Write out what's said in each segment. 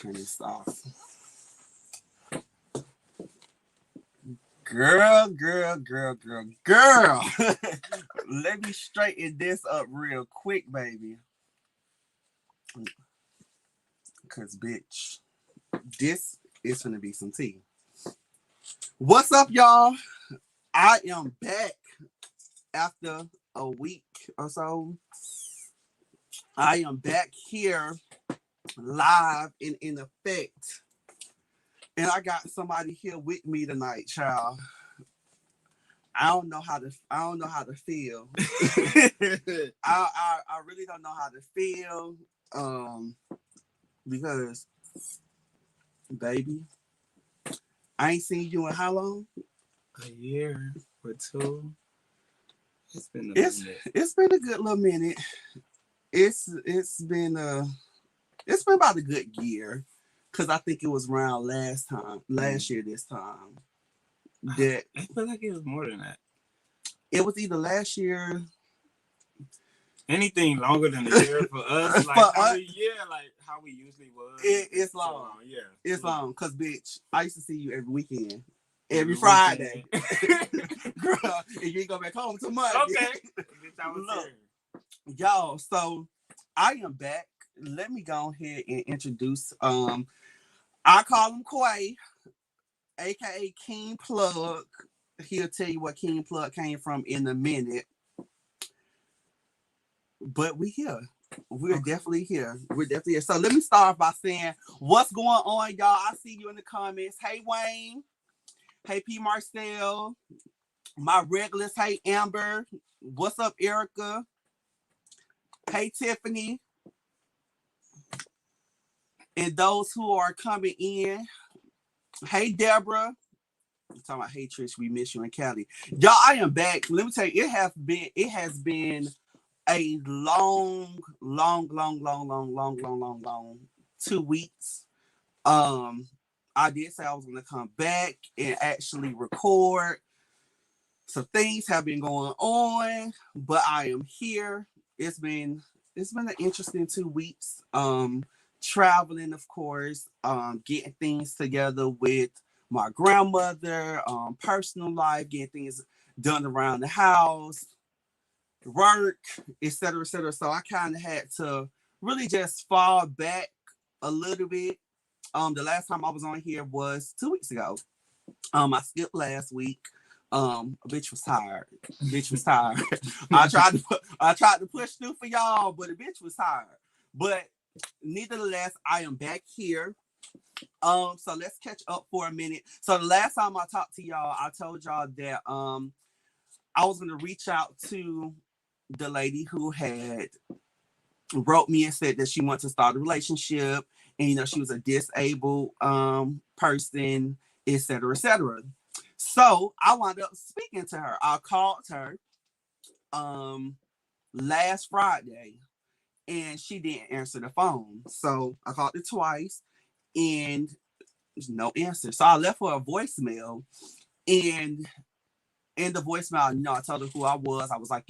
turn this off. Girl. Let me straighten this up real quick, baby. Cause bitch, this is gonna be some tea. What's up, y'all? I am back after a week or so. I am back here live and in effect. And I got somebody here with me tonight, child. I don't know how to feel. I really don't know how to feel. Because baby, I ain't seen you in how long? A year or two. It's been a good little minute. It's been about a good year. Cause I think it was around last year this time. That I feel like it was more than that. It was either last year. Anything longer than a year for us, like how we usually was. It's long. So long. Yeah. It's long. Cause bitch, I used to see you every weekend. Every Friday. Girl, and you ain't go back home too much. Okay. Bitch, I was Look, y'all, so I am back. Let me go ahead and introduce I call him Quay, aka King Plug. He'll tell you what King Plug came from in a minute. But we here. We're definitely here. So let me start by saying what's going on, y'all. I see you in the comments. Hey Wayne. Hey P Marcel. My regulars. Hey Amber. What's up, Erica? Hey Tiffany. And those who are coming in. Hey Deborah. I'm talking about hey Trish, we miss you in Cali. Y'all, I am back. Let me tell you, it has been a long 2 weeks. I did say I was gonna come back and actually record. Some things have been going on, but I am here. It's been an interesting 2 weeks. Traveling, of course, getting things together with my grandmother, personal life, getting things done around the house, work, etc., etc. So I kind of had to really just fall back a little bit. The last time I was on here was 2 weeks ago. I skipped last week. Bitch was tired. I tried to push through for y'all, but the bitch was tired. But nevertheless, I am back here. So let's catch up for a minute. So the last time I talked to y'all, I told y'all that I was gonna reach out to the lady who had wrote me and said that she wanted to start a relationship, and she was a disabled person, etc., etc. So I wound up speaking to her. I called her last Friday, and she didn't answer the phone. So I called her twice, and there's no answer. So I left her a voicemail, and in the voicemail, I told her who I was. I was like,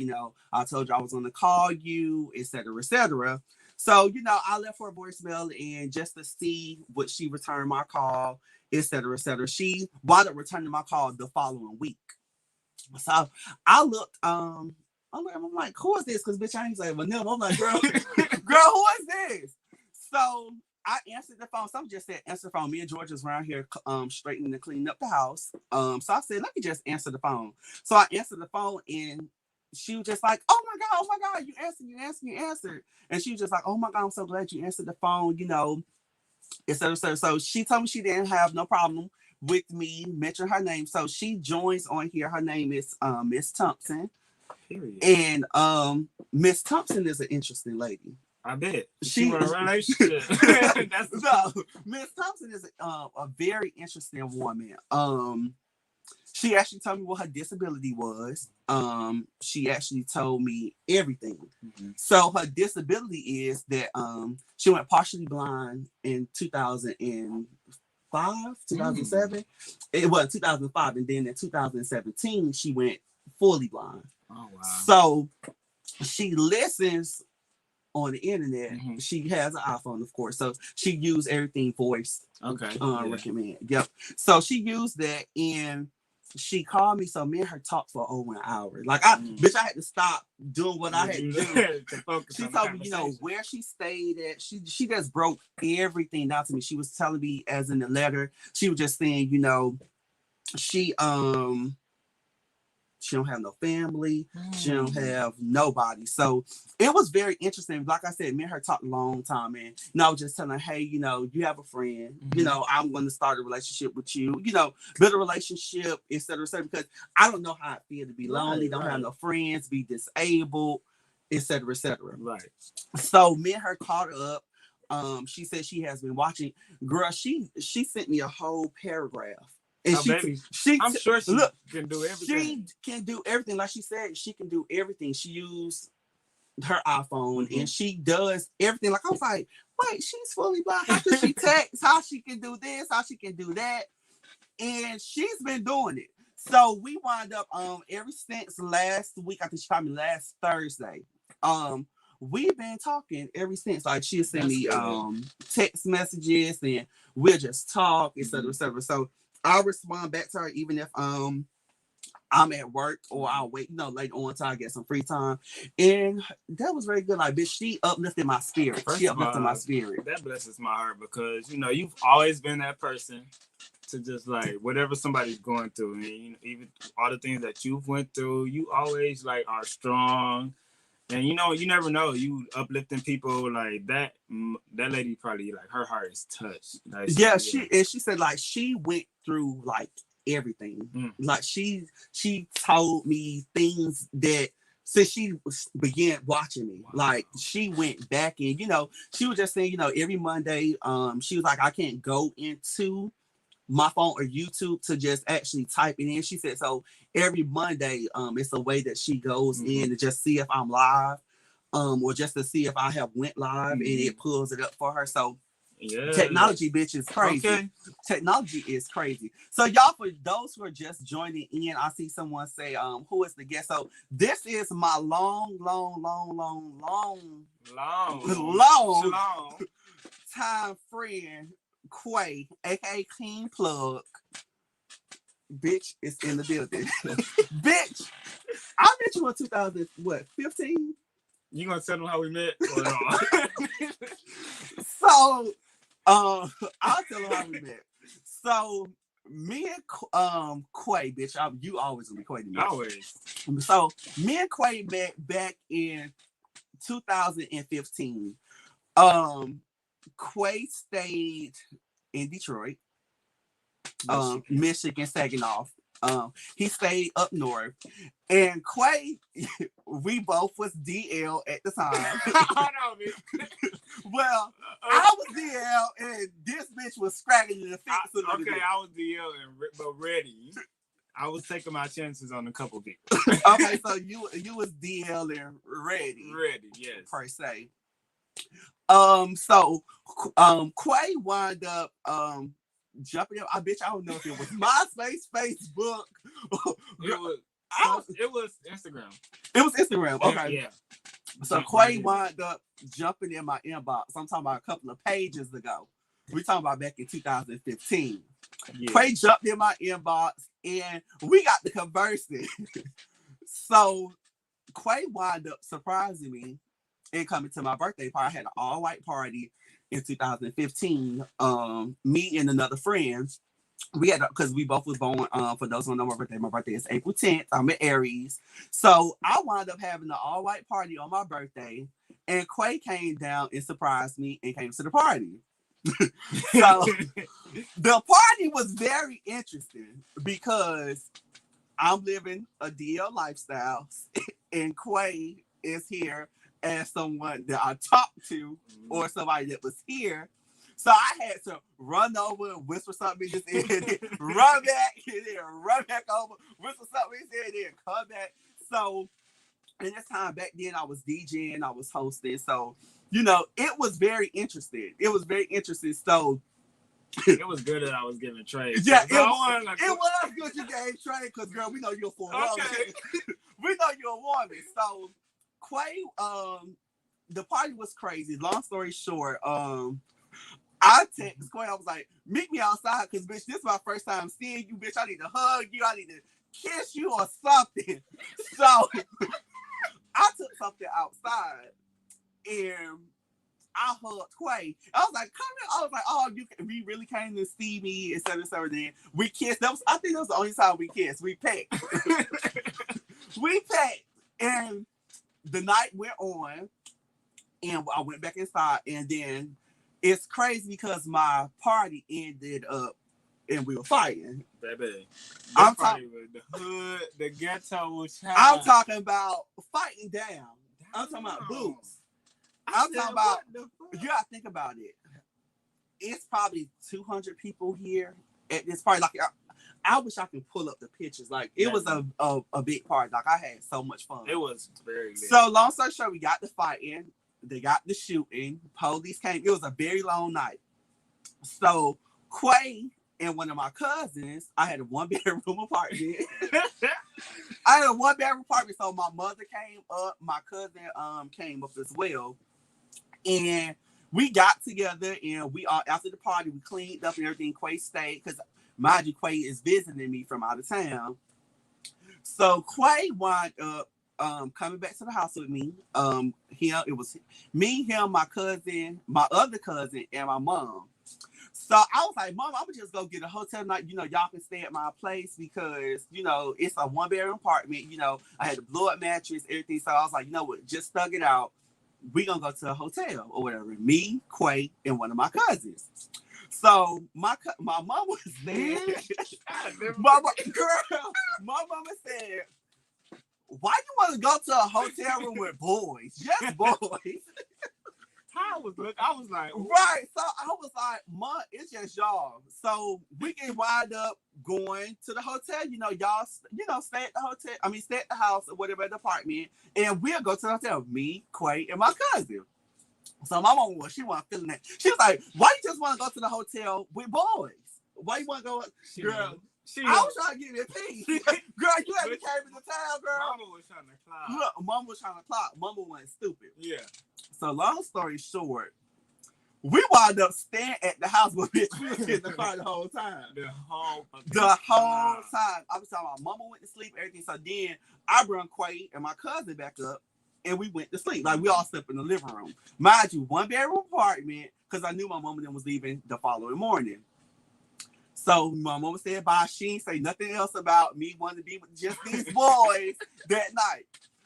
I told you I was going to call you, etc., etc. So, I left her a voicemail, and just to see what she returned my call, etc., etc. She wound up returning my call the following week. So I looked, I'm like, who is this? Because bitch, I ain't say vanilla. I'm like, girl, who is this? So I answered the phone. Some just said answer the phone. Me and George was around here straightening and cleaning up the house. So I said, let me just answer the phone. So I answered the phone, and she was just like, oh my God, you answered. And she was just like, oh my God, I'm so glad you answered the phone, etc. So she told me she didn't have no problem with me mentioning her name. So she joins on here. Her name is Miss Thompson. Period. And Miss Thompson is an interesting lady. I bet. She want a relationship. Miss Thompson is a very interesting woman. She actually told me what her disability was. She actually told me everything. Mm-hmm. So her disability is that she went partially blind in 2005, 2007. It was 2005, and then in 2017 she went fully blind. Oh wow! So she listens on the internet. She has an iPhone, of course, so she used everything voice. Recommend. Yep. So she used that, and she called me. So me and her talked for over an hour. Like bitch, I had to stop doing what I had to do. She told me, where she stayed at. She just broke everything down to me. She was telling me, as in the letter, she was just saying, she don't have no family. She don't have nobody. So it was very interesting. Like I said, me and her talked a long time, and I was just telling her, hey, you have a friend. I'm going to start a relationship with you. Build a relationship, et cetera, because I don't know how it feels to be lonely, don't have no friends, be disabled, et cetera, et cetera. Right. So me and her caught up. She said she has been watching. Girl, she sent me a whole paragraph. And I'm sure she can do everything. She can do everything. Like she said, she can do everything. She used her iPhone and she does everything. Like I was like, wait, she's fully blind. How can she text? How she can do this? How she can do that? And she's been doing it. So we wind up ever since last week. I think she called me last Thursday. We've been talking ever since. Like she'll send me text messages and we'll just talk, et cetera, et cetera. So I'll respond back to her even if I'm at work or I'll wait, later on until I get some free time. And that was very good. Like, bitch, she uplifted my spirit. She uplifted my spirit. That blesses my heart because, you've always been that person to just like whatever somebody's going through. And even all the things that you've went through, you always like are strong. And you never know. You uplifting people like that. That lady probably like her heart is touched. Like, she said like she went through like everything. Like she told me things that since she began watching me. Wow. Like she went back and she was just saying every Monday she was like I can't go into my phone or YouTube to just actually type it in. She said so every Monday it's a way that she goes in to just see if I'm live or just to see if I have went live and it pulls it up for her. So technology bitch is crazy. Okay. Technology is crazy. So y'all, for those who are just joining in, I see someone say who is the guest. So this is my long time friend Quay, aka King Plug. Bitch is in the building. Bitch, I met you in 2015. You gonna tell them how we met or no? So I'll tell them how we met. So me and Quay, bitch, you always gonna be Quay to me. Always. So me and Quay met back in 2015. Quay stayed in Detroit, Michigan, Saginaw. He stayed up north, and Quay, we both was DL at the time. Hold on, bitch. Well, I was DL, and this bitch was scragging the fix. Okay, I was DL but ready. I was taking my chances on a couple people. Okay, so you was DL and ready. Ready, yes. Per se. So Quay wound up jumping up. I don't know if it was MySpace, Facebook. It was Instagram. It was Instagram. Okay. Yeah. So Quay wound up jumping in my inbox. I'm talking about a couple of pages ago. We're talking about back in 2015. Yeah. Quay jumped in my inbox and we got to conversing. So Quay wound up surprising me and coming to my birthday party. I had an all-white party in 2015. Me and another friend, we had because we both was born. For those who don't know my birthday is April 10th. I'm an Aries, so I wound up having an all-white party on my birthday, and Quay came down and surprised me and came to the party. So the party was very interesting because I'm living a DL lifestyle, and Quay is here as someone that I talked to or somebody that was here. So I had to run over and whisper something in his ear, run back, and then run back over, whisper something in his ear, and then come back. So in this time back then, I was DJing, I was hosting. So, it was very interesting. It was very interesting. So it was good that I was giving trades. Yeah, it was good you gave trade because, girl, we know you're for woman. We know you're a woman. So Quay the party was crazy. Long story short, I text Quay. I was like, meet me outside, cause bitch, this is my first time seeing you, bitch. I need to hug you. I need to kiss you or something. So I took something outside and I hugged Quay. I was like, come here. I was like, oh, we really came to see me, etc. Then we kissed. I think that was the only time we kissed. We pecked. We pecked. And the night went on, and I went back inside, and then it's crazy because my party ended up and we were fighting. Baby, I'm talking with the hood, the ghetto child. I'm talking about fighting down. I'm talking about boots. I'm talking about, you gotta think about it. It's probably 200 people here at this party. Like, I wish I could pull up the pictures. Like, it was a big party. Like, I had so much fun. It was very lit. So, long story short, we got the fighting. They got the shooting. Police came. It was a very long night. So, Quay and one of my cousins, I had a one-bedroom apartment. I had a one-bedroom apartment. So, my mother came up. My cousin came up as well. And we got together, and we all, after the party, we cleaned up and everything. Quay stayed, because mind you, Quay is visiting me from out of town. So Quay wound up coming back to the house with me. It was me, him, my cousin, my other cousin, and my mom. So I was like, Mom, I'm gonna just go get a hotel night. You know, y'all can stay at my place because, you know, it's a one-bedroom apartment. You know, I had a blow-up mattress, everything. So I was like, you know what, just thug it out. We gonna go to a hotel or whatever. Me, Quay, and one of my cousins. So my mom was there. my mama said, "Why you want to go to a hotel room with boys? Just boys." I was like, right. So I was like, Mom, it's just y'all. So we can wind up going to the hotel. You know, y'all, stay at the hotel. I mean, stay at the house or whatever, the apartment, and we'll go to the hotel. Me, Quay, and my cousin. So my mom she wasn't feeling that. She was like, "Why you just want to go to the hotel with boys? Why you want to go, girl?" I was trying to get it peace. Girl, you haven't came into town, girl. Mama was trying to clock. Look, Mama was trying to clock. Mama wasn't stupid. Yeah. So long story short, we wound up staying at the house with bitch. We was in the car the whole time. The whole time. I was talking about Mama went to sleep, everything. So then I brought Quay and my cousin back up, and we went to sleep. Like, we all slept in the living room. Mind you, one-bedroom apartment, because I knew my mom and them was leaving the following morning. So my mama said bye. She didn't say nothing else about me wanting to be with just these boys that night.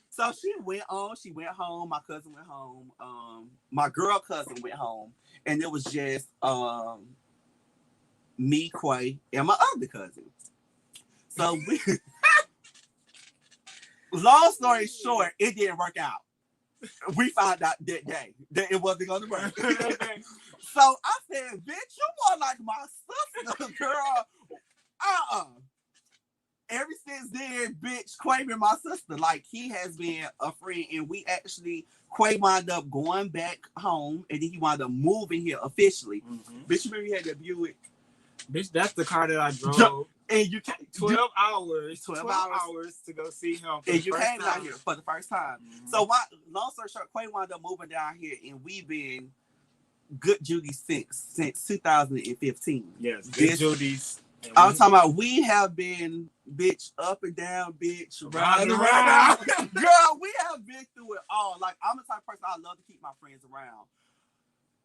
So she went home. My cousin went home. My girl cousin went home. And it was just me, Quay, and my other cousin. So we... Long story short, it didn't work out. We found out that day that it wasn't going to work. So I said, "Bitch, you more like my sister, girl." Ever since then, bitch, Quay been my sister. Like, he has been a friend, and we actually, Quay wound up going back home, and then he wound up moving here officially. Mm-hmm. Bitch, you remember you had that Buick? Bitch, that's the car that I drove. And you came 12 hours to go see him. And you came out here for the first time. Mm-hmm. So long story short, Quay wound up moving down here, and we've been good Judy's since 2015. Yes, good Judy's. I'm talking about we have been, bitch, up and down, bitch, round and round. Girl, we have been through it all. Like, I'm the type of person I love to keep my friends around.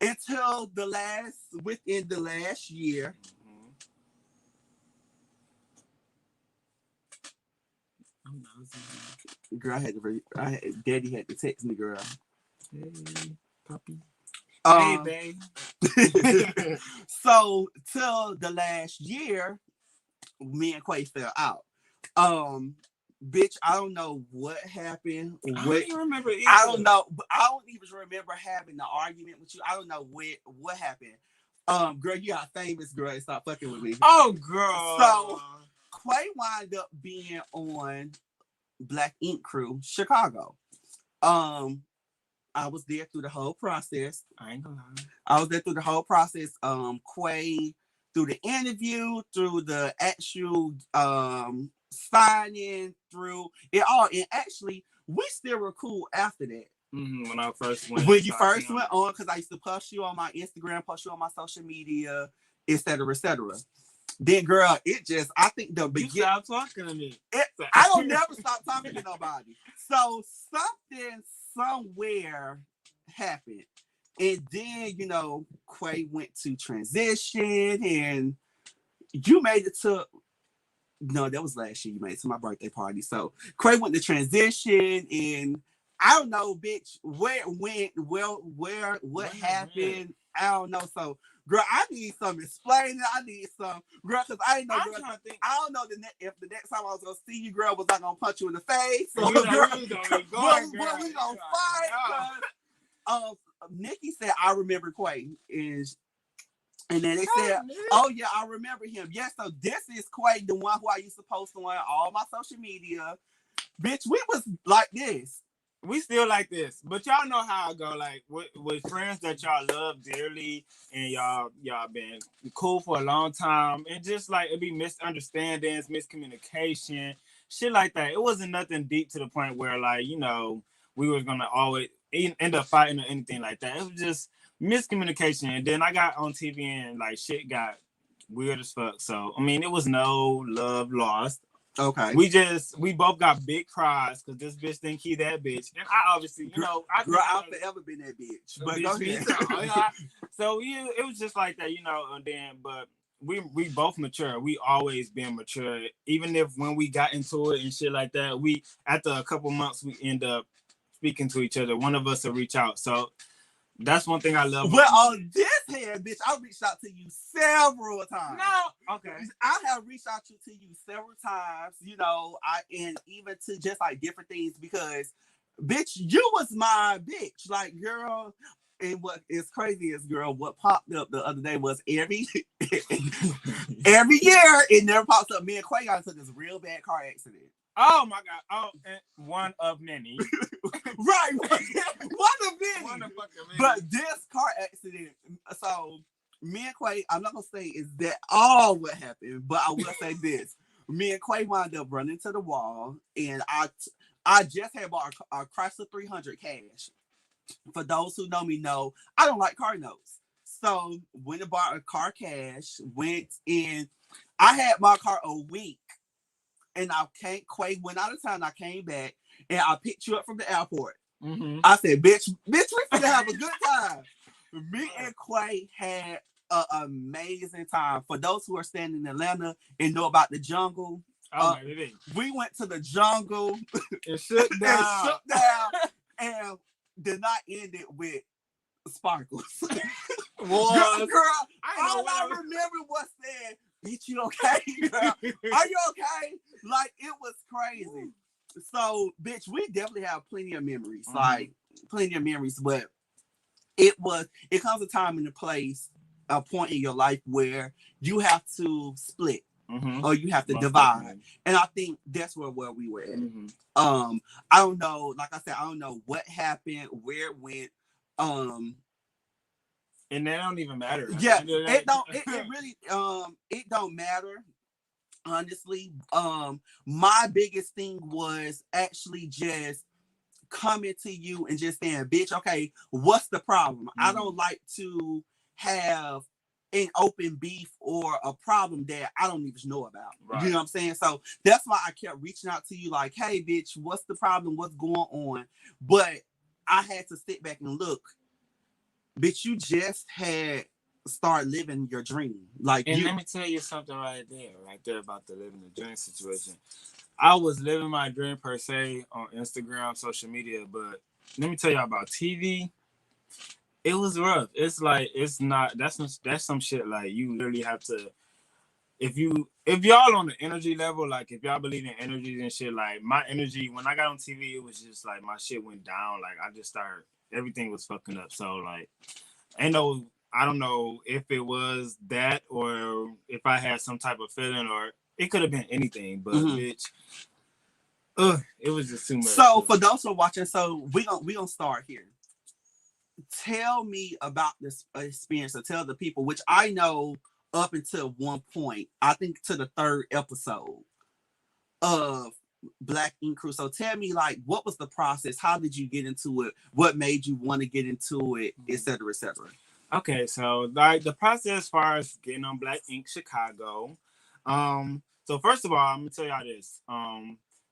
Until within the last year. Girl, Daddy had to text me, girl. Hey, puppy. Hey, babe. So till the last year, me and Quay fell out. Bitch, I don't know what happened. I don't even remember either. I don't know. I don't even remember having the argument with you. I don't know what happened. Girl, you got famous, girl. Stop fucking with me. Oh, girl. So Quay wound up being on Black Ink Crew, Chicago. I was there through the whole process. I ain't gonna lie. I was there through the whole process. Quay, through the interview, through the actual signing, through it all. And actually, we still were cool after that. When I first went. When you first went on, because I used to post you on my Instagram, post you on my social media, etc., etc. Then, girl, it just, I think the beginning. You stop talking to me. I don't never stop talking to nobody. So something somewhere happened. And then, you know, Quay went to transition and you made it to, no, that was last year you made it to my birthday party. So Quay went to transition and I don't know, bitch, where it went, what happened. I don't know. So, girl, I need some explaining. I need some, girl, because I didn't know, girl. I don't know if the next time I was going to see you, girl, was I going to punch you in the face? Or, you know, girl, we going to fight? Nikki said, I remember Quay. And then they said, oh, yeah, I remember him. Yes, so this is Quay, the one who I used to post on all my social media. Bitch, we was like this. We still like this, but y'all know how I go. Like with friends that y'all love dearly, and y'all been cool for a long time, and just like it be misunderstandings, miscommunication, shit like that. It wasn't nothing deep to the point where like we were gonna always end up fighting or anything like that. It was just miscommunication, and then I got on TV and like shit got weird as fuck. So I mean, it was no love lost. Okay. We both got big cries because this bitch think he that bitch, and I obviously, I've forever been that bitch. But so yeah, it was just like that, and then, but we both mature. We always been mature, even if when we got into it and shit like that, we after a couple months we end up speaking to each other. One of us will reach out. So that's one thing I love. Well, on this hand, bitch, I reached out to you several times. No, okay. I have reached out to you several times, and even to just like different things because, bitch, you was my bitch. Like, girl, and what is crazy is, girl, what popped up the other day was every year it never pops up. Me and Quay got into this real bad car accident. Oh my God! Oh, and one of many. Right, one of many. But this car accident. So me and Quay, I'm not gonna say is that all what happened, but I will say this: me and Quay wound up running to the wall, and I just had bought a Chrysler 300 cash. For those who know me, know I don't like car notes. So went and bought a car cash. Went in. I had my car a week. And Quay went out of town. I came back and I picked you up from the airport. Mm-hmm. I said, bitch, we finna have a good time. Me and Quay had an amazing time. For those who are staying in Atlanta and know about the jungle, we went to the jungle. It shook down. And did not end it with sparkles. Girl, all I remember was saying, bitch, you okay, girl? Are you okay? Like, it was crazy. So, bitch, we definitely have plenty of memories. Mm-hmm. Like, plenty of memories. But it comes a time and a place, a point in your life where you have to split. Mm-hmm. Or you have to divide. Definitely. And I think that's where we were at. Mm-hmm. I don't know. Like I said, I don't know what happened, where it went. And that don't even matter. Yeah, it really it don't matter. Honestly, my biggest thing was actually just coming to you and just saying, bitch, okay, what's the problem? Mm-hmm. I don't like to have an open beef or a problem that I don't even know about. Right. You know what I'm saying? So that's why I kept reaching out to you like, hey, bitch, what's the problem? What's going on? But I had to sit back and look. Bitch, you just had start living your dream. Like, and let me tell you something right there about the living the dream situation. I was living my dream per se on Instagram, social media, but let me tell you about TV. It was rough. It's like that's some shit like you literally have to. If y'all on the energy level, like if y'all believe in energies and shit, like my energy when I got on TV, it was just like my shit went down. Like I just started. Everything was fucking up. So like, I don't know if it was that or if I had some type of feeling or it could have been anything, but bitch, it was just too much. So for those who are watching, so we gonna start here. Tell me about this experience or tell the people, which I know up until one point, I think to the third episode of Black Ink Crew. So tell me, like, what was the process? How did you get into it? What made you want to get into it, et cetera, et cetera? Okay, so like the process as far as getting on Black Ink Chicago. So first of all, I'm gonna tell y'all this.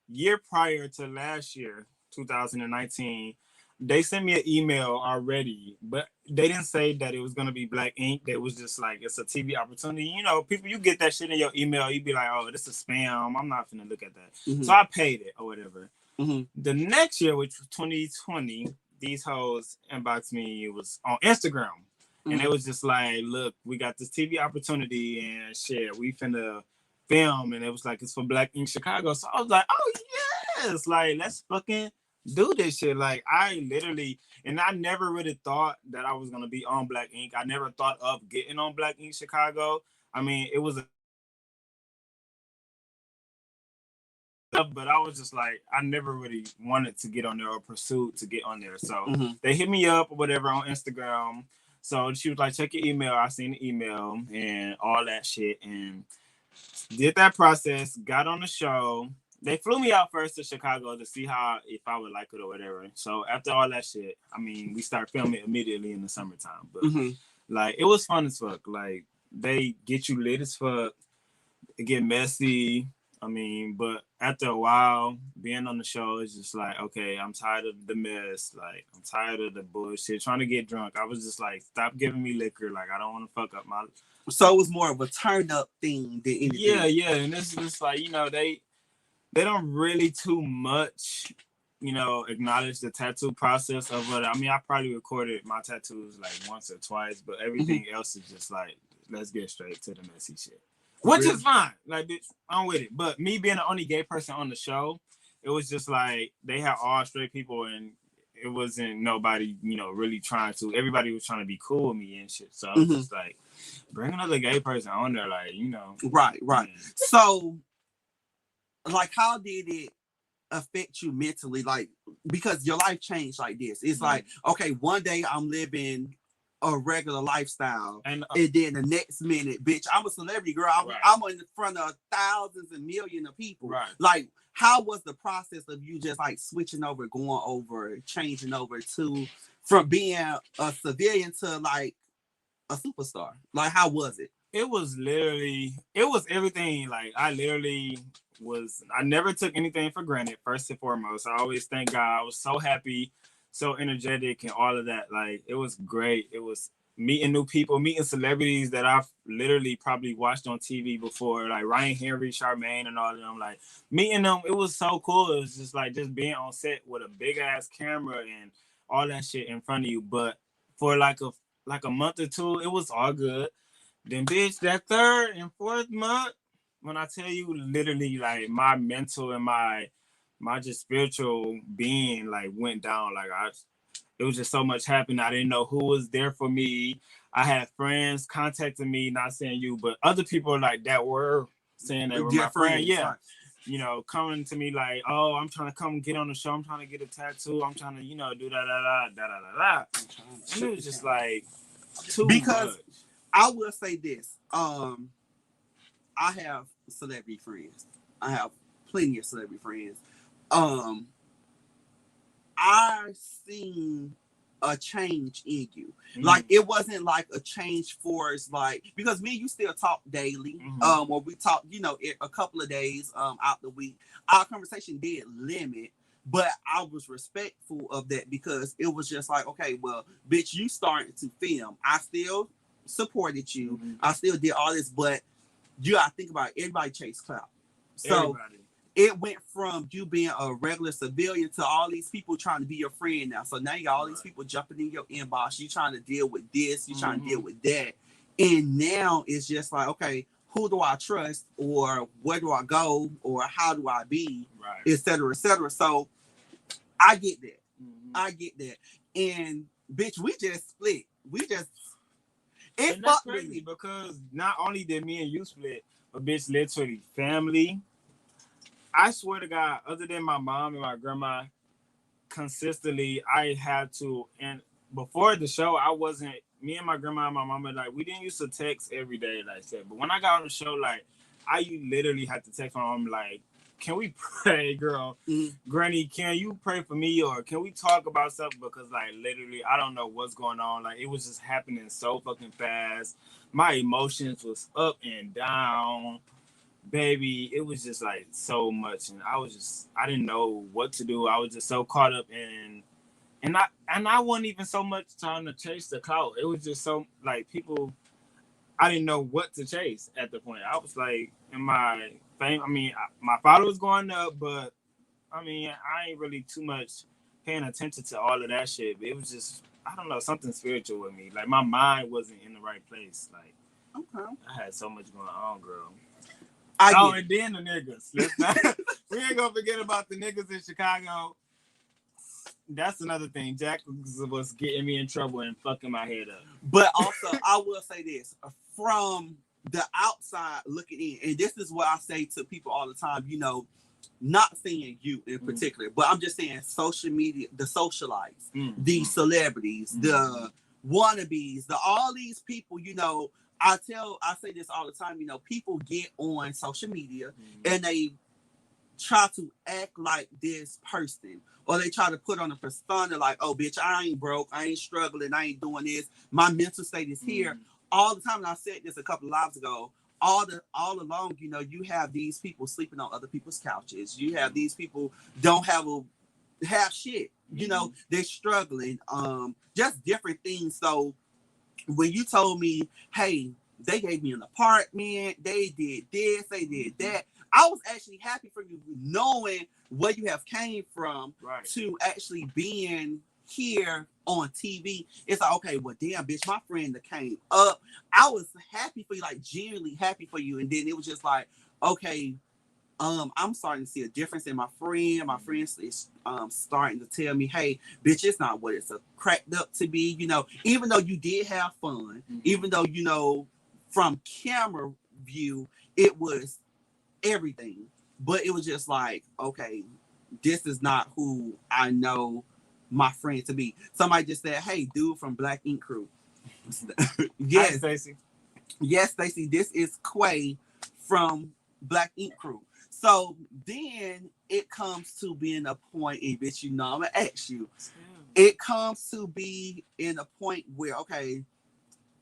Year prior to last year, 2019, they sent me an email already, but they didn't say that it was gonna be Black Ink. They was just like, it's a TV opportunity. You know, people, you get that shit in your email, you be like, oh, this is spam. I'm not gonna look at that. Mm-hmm. So I paid it or whatever. Mm-hmm. The next year, which was 2020, these hoes inboxed me. It was on Instagram. And it was just like, look, we got this TV opportunity and shit, we finna film. And it was like, it's for Black Ink Chicago. So I was like, oh, yes. Like, let's fucking do this shit. Like, I literally, and I never really thought that I was going to be on Black Ink. I never thought of getting on Black Ink Chicago. I mean, it was but I was just like, I never really wanted to get on there or pursued to get on there. So they hit me up or whatever on Instagram. So she was like, check your email. I seen the email and all that shit and did that process, got on the show. They flew me out first to Chicago to see if I would like it or whatever. So after all that shit, I mean, we start filming immediately in the summertime. But like, it was fun as fuck. Like, they get you lit as fuck. It get messy. I mean, but after a while, being on the show is just like, okay, I'm tired of the mess. Like, I'm tired of the bullshit, trying to get drunk. I was just like, stop giving me liquor. Like, I don't want to fuck up my... So it was more of a turn-up thing than anything. Yeah. And it's just like, you know, they don't really too much, you know, acknowledge the tattoo process of it. I mean, I probably recorded my tattoos like once or twice, but everything else is just like, let's get straight to the messy shit. Which is fine. Like, bitch, I'm with it. But me being the only gay person on the show, it was just like, they had all straight people and it wasn't nobody, you know, really trying to. Everybody was trying to be cool with me and shit. So I was just like, bring another gay person on there, like, you know. Right. So, like, how did it affect you mentally? Like, because your life changed like this. It's like, okay, one day I'm living a regular lifestyle, and then the next minute, bitch, I'm a celebrity, girl. I'm in front of thousands and millions of people. Right. Like, how was the process of you just like switching over, going over, changing over to from being a civilian to like a superstar? Like, how was it? It was everything. Like, I never took anything for granted, first and foremost. I always thank God. I was so happy, so energetic and all of that. Like, it was great. It was meeting new people, meeting celebrities that I've literally probably watched on TV before, like Ryan Henry, Charmaine, and all of them. Like, meeting them, it was so cool. It was just like just being on set with a big ass camera and all that shit in front of you. But for like a month or two, it was all good. Then, bitch, that third and fourth month, when I tell you, literally, like, my mental and my just spiritual being, like, went down. Like, it was just so much happening. I didn't know who was there for me. I had friends contacting me, not saying you, but other people, like, that were saying they were my friend. Yeah. Right. You know, coming to me like, oh, I'm trying to come get on the show. I'm trying to get a tattoo. I'm trying to, you know, do da. And it was just, like, too much. I will say this. I have celebrity friends. I have plenty of celebrity friends. I seen a change in you. Like, it wasn't like a change for us, like, because me and you still talk daily. Or we talk, you know, a couple of days out the week. Our conversation did limit, but I was respectful of that because it was just like, okay, well, bitch, you started to film. I still supported you. I still did all this, but you gotta think about it. Everybody chase clout. So it went from you being a regular civilian to all these people trying to be your friend now. So now you got all these people jumping in your inbox. You trying to deal with this, you trying to deal with that. And now it's just like, okay, who do I trust, or where do I go, or how do I be, et cetera, et cetera. So I get that. I get that. And bitch, we just split. And that's crazy because not only did me and you split, but bitch, literally family. I swear to God, other than my mom and my grandma, consistently I had to. And before the show, me and my grandma and my mama, like, we didn't used to text every day, like I said. But when I got on the show, like, I literally had to text my mom, like, can we pray, girl? Granny, can you pray for me, or can we talk about something? Because like literally, I don't know what's going on. Like it was just happening so fucking fast. My emotions was up and down, baby. It was just like so much, and I didn't know what to do. I was just so caught up in, and I wasn't even so much trying to chase the clout. It was just so like people. I didn't know what to chase at the point. I was like, in my fame, I mean, my father was going up, but I mean, I ain't really too much paying attention to all of that shit. But it was just, I don't know, something spiritual with me. Like my mind wasn't in the right place. Like, okay, I had so much going on, girl. And then the niggas. We ain't gonna forget about the niggas in Chicago. That's another thing. Jack was getting me in trouble and fucking my head up. But also, I will say this. From the outside looking in, and this is what I say to people all the time, you know, not saying you in particular, but I'm just saying social media, the socialites, the celebrities, the wannabes, all these people, you know, I say this all the time, you know, people get on social media and they try to act like this person, or they try to put on a persona like, oh bitch, I ain't broke, I ain't struggling, I ain't doing this, my mental state is here. All the time, and I said this a couple of lives ago, all along, you know, you have these people sleeping on other people's couches. You have these people don't have shit. You know, they're struggling. Just different things. So when you told me, hey, they gave me an apartment, they did this, they did that, I was actually happy for you, knowing where you have came from to actually being here on TV. It's like, okay, well, damn, bitch, my friend that came up. I was happy for you, like genuinely happy for you. And then it was just like, okay, I'm starting to see a difference in my friend. My friend is starting to tell me, hey, bitch, it's not what it's cracked up to be. You know, even though you did have fun, even though, you know, from camera view, it was everything. But it was just like, okay, this is not who I know my friend to be. Somebody just said, hey, dude from Black Ink Crew. Yes, hi, Stacey. Yes, Stacey, this is Quay from Black Ink Crew. So then it comes to being a point in which, you know, I'm gonna ask you. It comes to be in a point where, okay,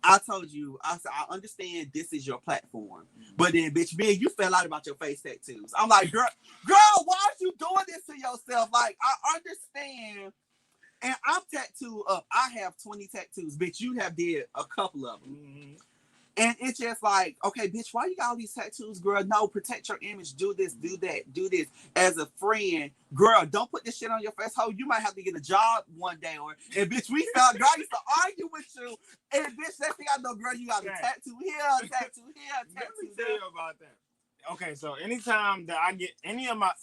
I told you, I said, I understand this is your platform. But then, bitch, man, you fell out about your face tattoos. I'm like, girl, why are you doing this to yourself? Like, I understand. And I'm tattooed up. I have 20 tattoos. Bitch, you have did a couple of them. And it's just like, okay, bitch, why you got all these tattoos, girl? No, protect your image. Do this, do that, do this. As a friend, girl, don't put this shit on your face. Ho, you might have to get a job one day. And bitch, we felt, girl, I used to argue with you. And bitch, next thing I know, girl, you got a tattoo here, a tattoo here, a tattoo Let me tell you about that. Okay, so anytime that I get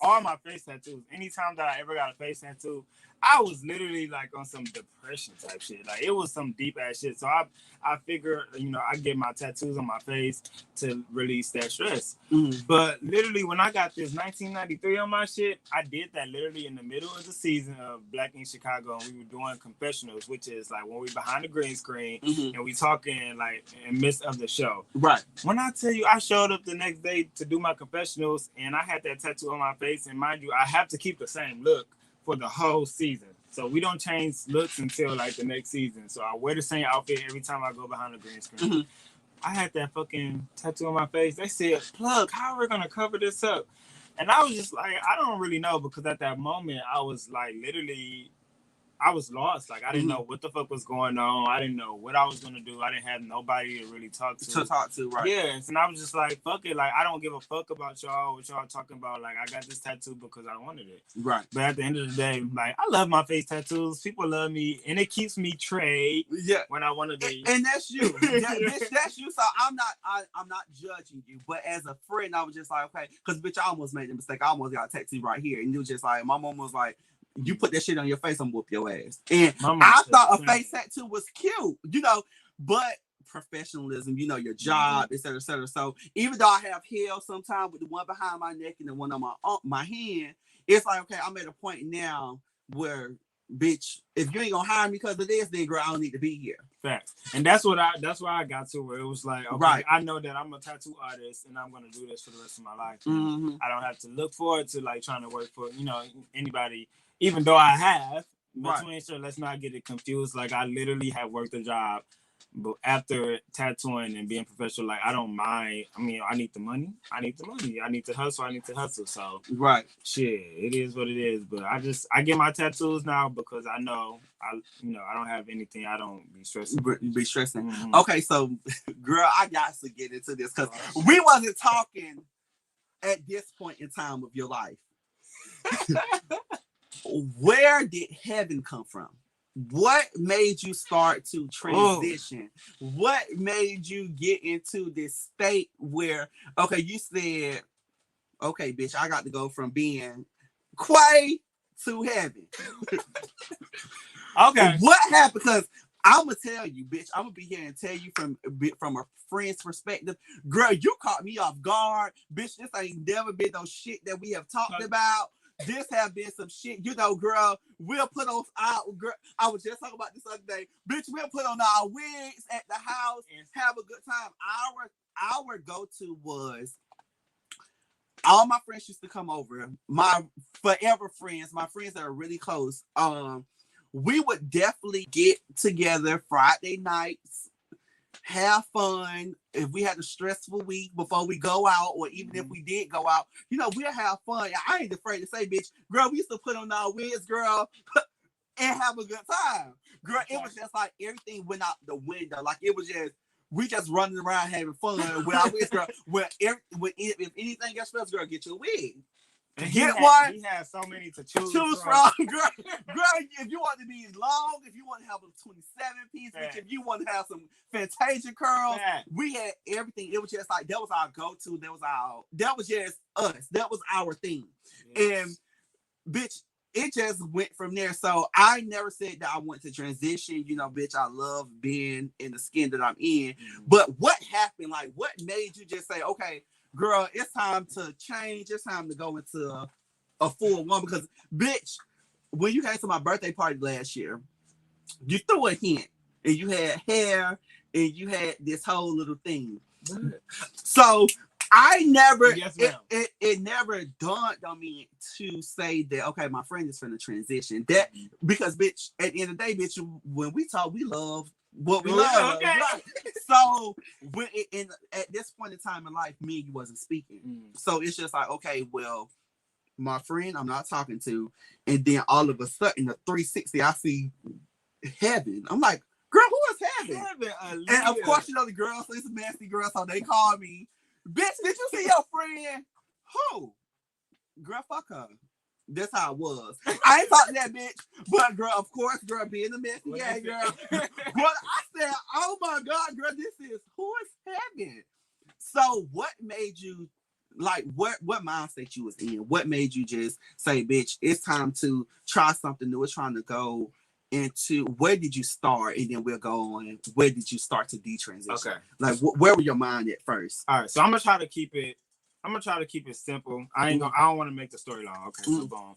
all my face tattoos, anytime that I ever got a face tattoo, I was literally like on some depression type shit. Like it was some deep ass shit. So I figured, you know, I get my tattoos on my face to release that stress. But literally when I got this 1993 on my shit, I did that literally in the middle of the season of Black in Chicago, and we were doing confessionals, which is like when we behind the green screen and we talking like in midst of the show. Right. When I tell you, I showed up the next day to do my confessionals and I had that tattoo on my face, and mind you, I have to keep the same look for the whole season. So we don't change looks until like the next season. So I wear the same outfit every time I go behind the green screen. I had that fucking tattoo on my face. They said, Plug, how are we gonna cover this up? And I was just like, I don't really know, because at that moment I was like literally, I was lost. Like I didn't know what the fuck was going on. I didn't know what I was gonna do. I didn't have nobody to really talk to. Right? Yes, and I was just like, fuck it. Like I don't give a fuck about y'all. What y'all talking about? Like I got this tattoo because I wanted it. Right. But at the end of the day, like I love my face tattoos. People love me, and it keeps me trade. Yeah. When I want to be. And that's you. Bitch, that's you. So I'm not judging you. But as a friend, I was just like, okay, because bitch, I almost made the mistake. I almost got a tattoo right here, and it was just like my mom was like, you put that shit on your face, I'm whoop your ass. And I thought a face tattoo was cute, you know, but professionalism, you know, your job, et cetera, et cetera. So even though I have hair sometimes with the one behind my neck and the one on my hand, it's like, okay, I'm at a point now where bitch, if you ain't gonna hire me because of this, then girl, I don't need to be here. Facts. And that's why I got to where it was like, okay, right. I know that I'm a tattoo artist and I'm gonna do this for the rest of my life. Mm-hmm. I don't have to look forward to like trying to work for, anybody, even though I have, but to ensure, let's not get it confused. Like I literally have worked a job, but after tattooing and being professional, like I don't mind. I mean, I need the money. I need to hustle. So right. Shit, it is what it is. But I get my tattoos now because I know I don't have anything. I don't be stressing. Mm-hmm. Okay, so girl, I got to get into this because we wasn't talking at this point in time of your life. Where did heaven come from? What made you start to transition? What made you get into this state where, okay, you said, okay, bitch, I got to go from being Quay to heaven. Okay. What happened? Because I'm going to tell you, bitch, I'm going to be here and tell you from a friend's perspective. Girl, you caught me off guard. Bitch, this ain't never been no shit that we have talked about. This have been some shit, girl. We'll put on girl. I was just talking about this other day, bitch. We'll put on our wigs at the house and have a good time. Our go-to was all my friends used to come over. My forever friends, my friends that are really close. We would definitely get together Friday nights, have fun. If we had a stressful week before we go out, or even if we did go out, we'll have fun. I ain't afraid to say, bitch, girl, we used to put on our wigs, girl, and have a good time. Girl, it was just like everything went out the window. Like it was just, we just running around having fun with our wigs, girl. If anything gets stressed, girl, get your wig. One. He has so many to choose from. Girl, if you want to be long, if you want to have a 27 piece, bitch, if you want to have some Fantasia curls, we had everything. It was just like, that was our go-to. That was just us. That was our thing. Yes. And bitch, it just went from there. So I never said that I want to transition. Bitch, I love being in the skin that I'm in. But what happened? Like, what made you just say, okay, girl, it's time to change. It's time to go into a full one. Because, bitch, when you came to my birthday party last year, you threw a hint. And you had hair. And you had this whole little thing. So, I never, it never dawned on me to say that, okay, my friend is finna transition. That, because, bitch, at the end of the day, bitch, when we talk, we love what we love. Okay. Right. So at this point in time in life, me and you wasn't speaking. So it's just like, okay, well, my friend I'm not talking to, and then all of a sudden the 360, I see heaven. I'm like, girl, who is heaven? And of course, the girls, it's a nasty girl, so they call me, bitch, did you see your friend? Who? Girl, fuck her. That's how it was. I ain't talking that bitch, but girl, of course, girl, being a messy gay girl. Girl, I said, oh my God, girl, this is who is heaven. So what made you, like, what mindset you was in? What made you just say, bitch, it's time to try something new. It's trying to go into, where did you start? And then we'll go on, where did you start to detransition? Okay. Like, where were your mind at first? All right, so I'm gonna try to keep it simple. I don't want to make the story long. Okay, so boom.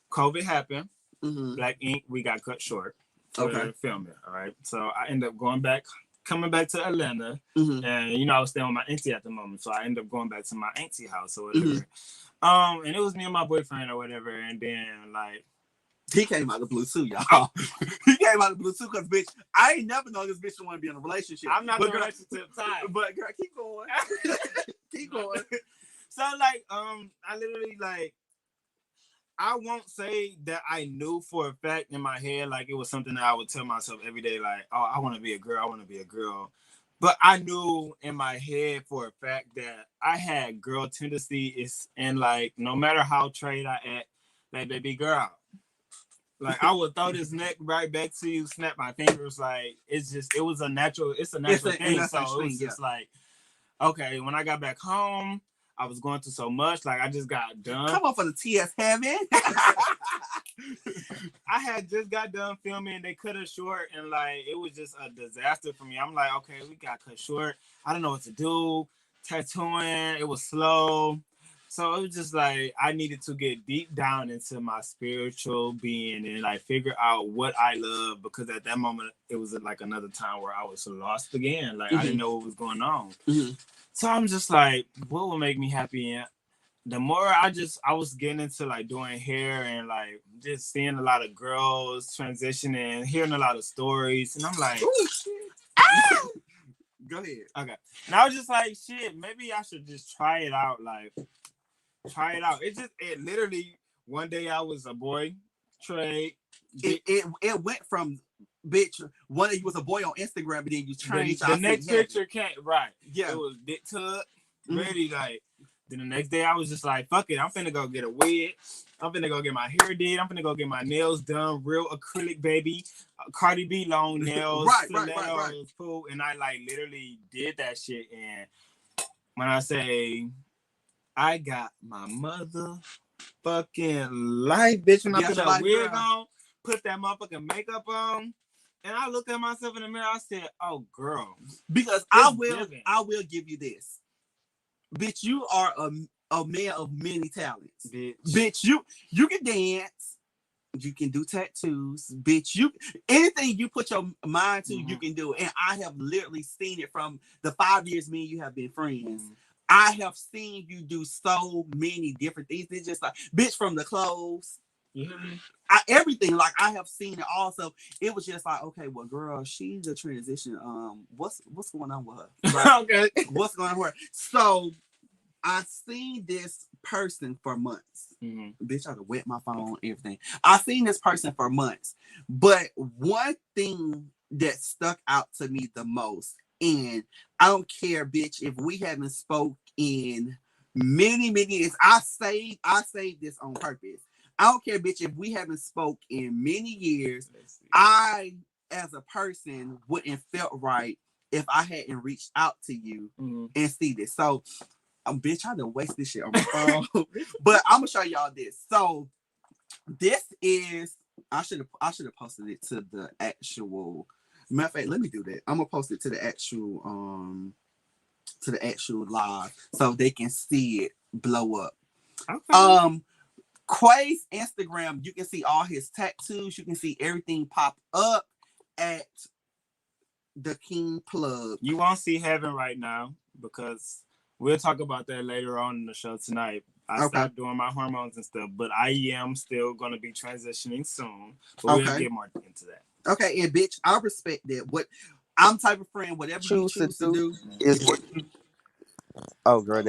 COVID happened. Black Ink, we got cut short for filming. All right, so I ended up coming back to Atlanta, and I was staying with my auntie at the moment, so I ended up going back to my auntie house or whatever. And it was me and my boyfriend or whatever, and then like, he came out of the blue too, y'all. He came out of the blue too, because bitch, I ain't never known this bitch to want to be in a relationship. I'm not in a relationship type. But girl, keep going. Keep going. So like, I literally like, I won't say that I knew for a fact in my head, like it was something that I would tell myself every day, like, oh, I want to be a girl. I want to be a girl. But I knew in my head for a fact that I had girl tendencies, and like, no matter how trade I act, like, baby girl. Like, I would throw this neck right back to you, snap my fingers. Like, it's a natural thing. So it was just like, okay, when I got back home, I was going through so much. Like, I just got done. Come on for the TS heaven. I had just got done filming. They cut it short, and like, it was just a disaster for me. I'm like, okay, we got cut short. I don't know what to do. Tattooing, it was slow. So it was just like I needed to get deep down into my spiritual being and like figure out what I love, because at that moment it was like another time where I was lost again. Like I didn't know what was going on. So I'm just like, what will make me happy? And the more I was getting into like doing hair and like just seeing a lot of girls transitioning, hearing a lot of stories, and I'm like, go ahead. Okay. And I was just like, shit, maybe I should just try it out. Like, try it out. It literally, one day I was a boy, Trey. It went from, bitch, one day you was a boy on Instagram, but then you changed. The next picture came, right. Yeah. It was dick tuck, ready, like. Then the next day I was just like, fuck it, I'm finna go get a wig. I'm finna go get my hair did. I'm finna go get my nails done, real acrylic, baby. Cardi B long nails, right. Fool. And I like literally did that shit. And when I say I got my motherfucking life, bitch, when I put that wig on, put that motherfucking makeup on, and I looked at myself in the mirror, I said, oh girl. Because I will give you this. Bitch, you are a man of many talents. Bitch, you can dance. You can do tattoos. Bitch, anything you put your mind to, you can do. And I have literally seen it from the 5 years me and you have been friends. I have seen you do so many different things. It's just like, bitch, from the clothes. Everything, like I have seen it also. It was just like, okay, well, girl, she's a transition. What's going on with her? Right? Okay. What's going on with her? So I seen this person for months. Bitch, I could wet my phone, everything. I seen this person for months. But one thing that stuck out to me the most, and I don't care, bitch, if we haven't spoke in many years. I saved this on purpose. I don't care, bitch, if we haven't spoke in many years. I, as a person, wouldn't felt right if I hadn't reached out to you and see this. So, bitch, I done waste this shit on my phone. But I'm gonna show y'all this. So, this is, I should have posted it to the actual. Matter of fact, let me do that. I'm gonna post it to the actual live so they can see it blow up. Okay. Quay's Instagram, you can see all his tattoos. You can see everything pop up at the King Plug. You won't see heaven right now because we'll talk about that later on in the show tonight. I stopped doing my hormones and stuff, but I am still going to be transitioning soon. But we'll get more into that. Okay, and bitch, I respect that. What I'm type of friend, whatever you choose to do is what you. Oh, girl, they